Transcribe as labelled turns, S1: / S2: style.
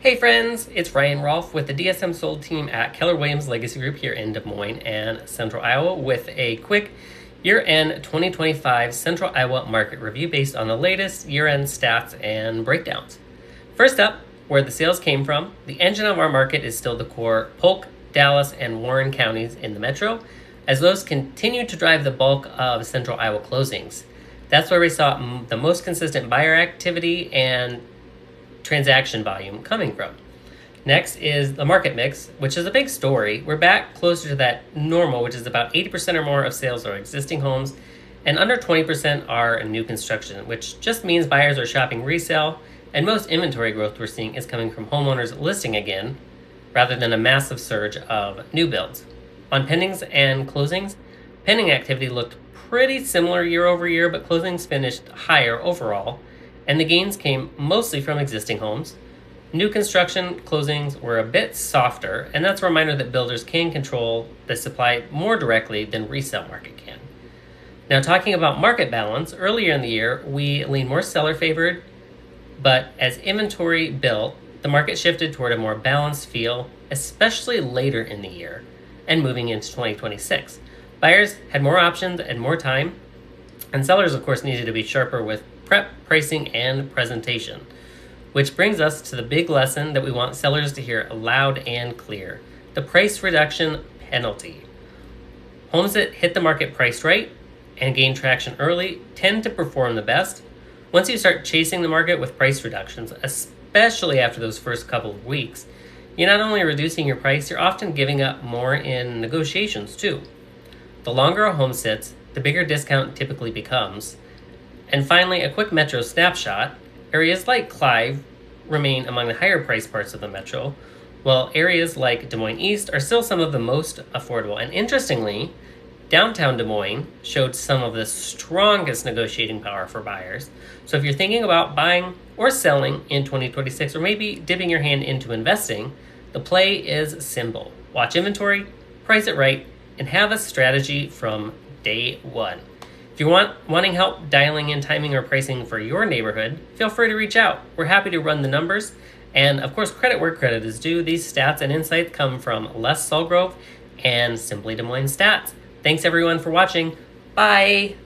S1: Hey friends, it's Ryan Rolfe with the DSM Sold team at Keller Williams Legacy Group here in Des Moines and Central Iowa with a quick year-end 2025 Central Iowa market review based on the latest year-end stats and breakdowns. First up, where the sales came from, the engine of our market is still the core Polk, Dallas, and Warren counties in the metro, as those continue to drive the bulk of Central Iowa closings. That's where we saw the most consistent buyer activity and transaction volume coming from. Next is the market mix, which is a big story. We're back closer to that normal, which is about 80% or more of sales are existing homes, and under 20% are new construction, which just means buyers are shopping resale, and most inventory growth we're seeing is coming from homeowners listing again, rather than a massive surge of new builds. On pendings and closings, pending activity looked pretty similar year over year, but closings finished higher overall, and the gains came mostly from existing homes. New construction closings were a bit softer, and that's a reminder that builders can control the supply more directly than resale market can. Now, talking about market balance, earlier in the year, we leaned more seller favored, but as inventory built, the market shifted toward a more balanced feel, especially later in the year and moving into 2026. Buyers had more options and more time, and sellers, of course, needed to be sharper with prep, pricing, and presentation. Which brings us to the big lesson that we want sellers to hear loud and clear: the price reduction penalty. Homes that hit the market priced right and gain traction early tend to perform the best. Once you start chasing the market with price reductions, especially after those first couple of weeks, you're not only reducing your price, you're often giving up more in negotiations too. The longer a home sits, the bigger discount typically becomes. And finally, a quick metro snapshot. Areas like Clive remain among the higher price parts of the metro, while areas like Des Moines East are still some of the most affordable. And interestingly, downtown Des Moines showed some of the strongest negotiating power for buyers. So if you're thinking about buying or selling in 2026, or maybe dipping your hand into investing, the play is simple. Watch inventory, price it right, and have a strategy from day one. If you're wanting help dialing in timing or pricing for your neighborhood, feel free to reach out. We're happy to run the numbers. And of course, credit where credit is due. These stats and insights come from Les Sulgrove and Simply Des Moines Stats. Thanks everyone for watching. Bye.